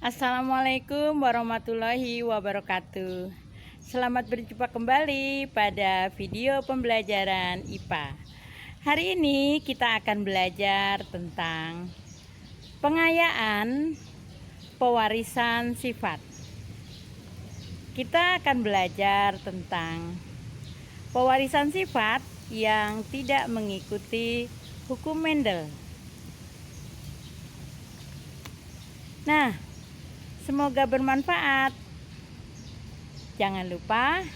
Assalamualaikum warahmatullahi wabarakatuh. Selamat berjumpa kembali pada video pembelajaran IPA. Hari ini kita akan belajar tentang pengayaan pewarisan sifat. Kita akan belajar tentang pewarisan sifat yang tidak mengikuti hukum Mendel. Nah, semoga bermanfaat. Jangan lupa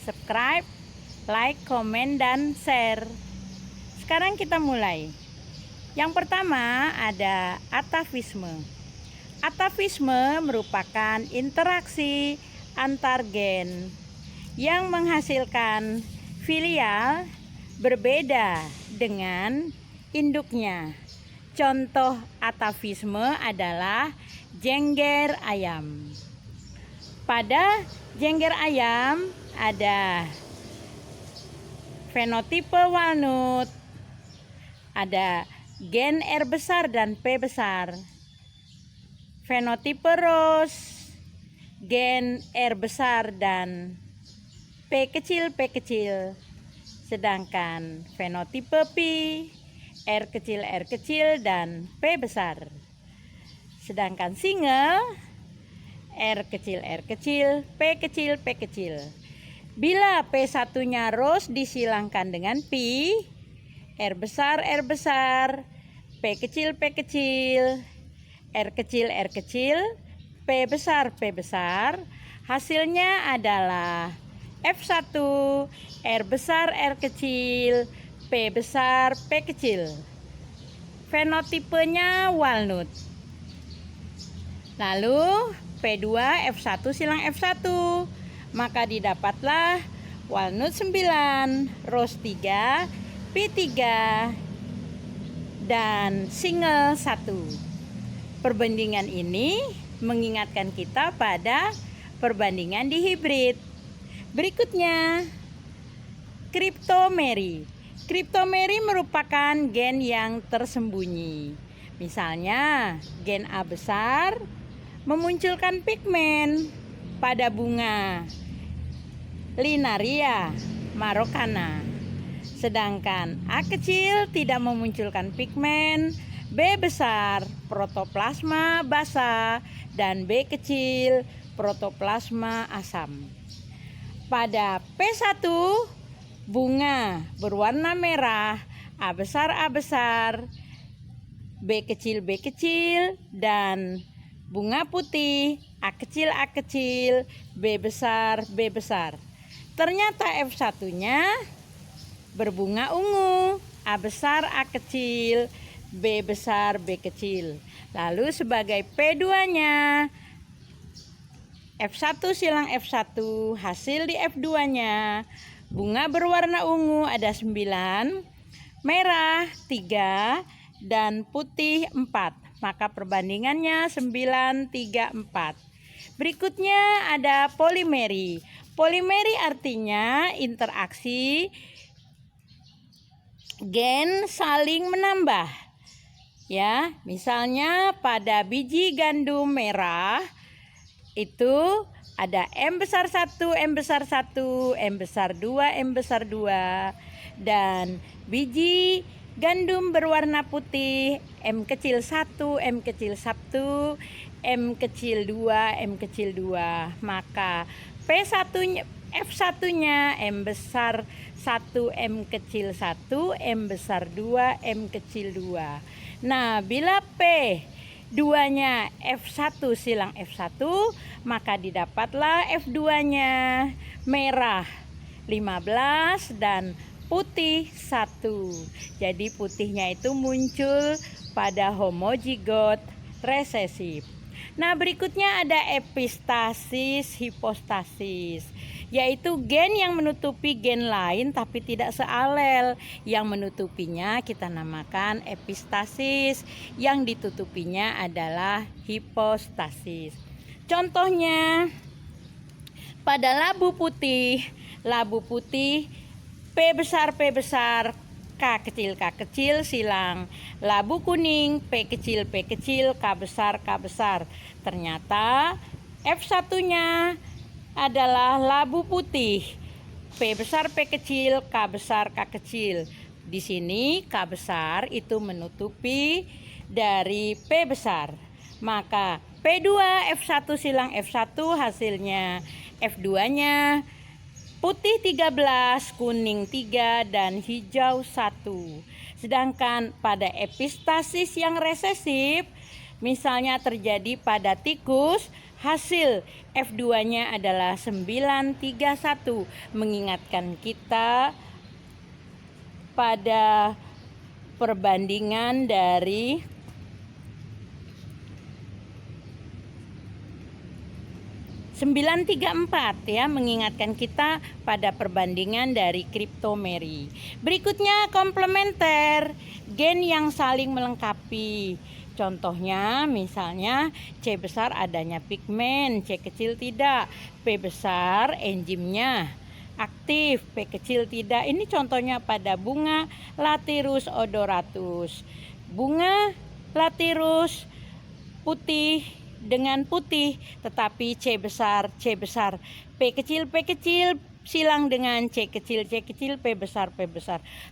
subscribe, like, komen, dan share. Sekarang kita mulai. Yang pertama ada atavisme. Atavisme merupakan interaksi antar gen yang menghasilkan filial berbeda dengan induknya. Contoh atavisme adalah jengger ayam. Pada jengger ayam ada fenotipe walnut, ada gen R besar dan P besar. Fenotipe rose, gen R besar dan P kecil. Sedangkan fenotipe P, R kecil dan P besar. Sedangkan single R kecil, P kecil. Bila P1-nya rose disilangkan dengan P, R besar, P kecil, R kecil, P besar, hasilnya adalah F1, R besar, R kecil, P besar, P kecil. Fenotipenya walnut. Lalu P2 F1 silang F1, maka didapatlah walnut 9, rose 3, P3 dan single 1. Perbandingan ini mengingatkan kita pada perbandingan dihibrid. Berikutnya kriptomeri. Kriptomeri merupakan gen yang tersembunyi. Misalnya, gen A besar memunculkan pigmen pada bunga Linaria marocana. Sedangkan A kecil tidak memunculkan pigmen, B besar protoplasma basa dan B kecil protoplasma asam. Pada P1 bunga berwarna merah, A besar, B kecil, dan bunga putih, A kecil, B besar. Ternyata F1-nya berbunga ungu, A besar, A kecil, B besar, B kecil. Lalu sebagai P2-nya, F1 silang F1, hasil di F2-nya, bunga berwarna ungu ada 9, merah 3, dan putih 4. Maka perbandingannya 9, 3, 4. Berikutnya ada polimeri. Polimeri artinya interaksi gen saling menambah. Ya, misalnya pada biji gandum merah itu ada M besar 1, M besar 2, M besar 2, dan biji gandum berwarna putih M kecil 1, M kecil 1, M kecil 2, M kecil 2. Maka P1-nya, F1-nya M besar 1, M kecil 1, M besar 2, M kecil 2. Nah, bila P2-nya F1 silang F1, maka didapatlah F2-nya merah 15 dan putih 1. Jadi putihnya itu muncul pada homozigot resesif. Nah, berikutnya ada epistasis hipostasis, yaitu gen yang menutupi gen lain tapi tidak sealel. Yang menutupinya kita namakan epistasis, yang ditutupinya adalah hipostasis. Contohnya pada labu putih P besar, K kecil silang. Labu kuning P kecil K besar. Ternyata F1-nya adalah labu putih P besar P kecil K kecil. Di sini K besar itu menutupi dari P besar. Maka P2 F1 silang F1 hasilnya F2-nya putih 13, kuning 3, dan hijau 1. Sedangkan pada epistasis yang resesif, misalnya terjadi pada tikus, hasil F2-nya adalah 931, mengingatkan kita pada perbandingan dari 934 ya, mengingatkan kita pada perbandingan dari kriptomeri. Berikutnya komplementer, gen yang saling melengkapi. Contohnya misalnya C besar adanya pigmen, C kecil tidak. P besar enzimnya aktif, P kecil tidak. Ini contohnya pada bunga Lathyrus odoratus. Bunga Lathyrus putih dengan putih, tetapi C besar, P kecil silang dengan C kecil, P besar.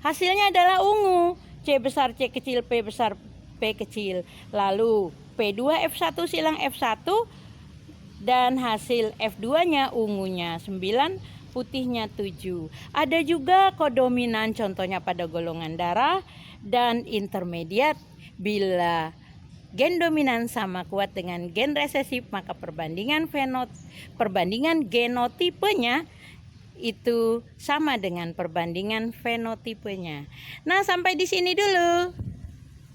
Hasilnya adalah ungu, C besar, P kecil. Lalu P2 F1 silang F1 dan hasil F2-nya ungunya 9, putihnya 7. Ada juga kodominan, contohnya pada golongan darah dan intermediat. Bila gen dominan sama kuat dengan gen resesif, maka perbandingan genotipenya itu sama dengan perbandingan fenotipenya. Nah, sampai di sini dulu.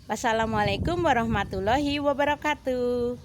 Wassalamualaikum warahmatullahi wabarakatuh.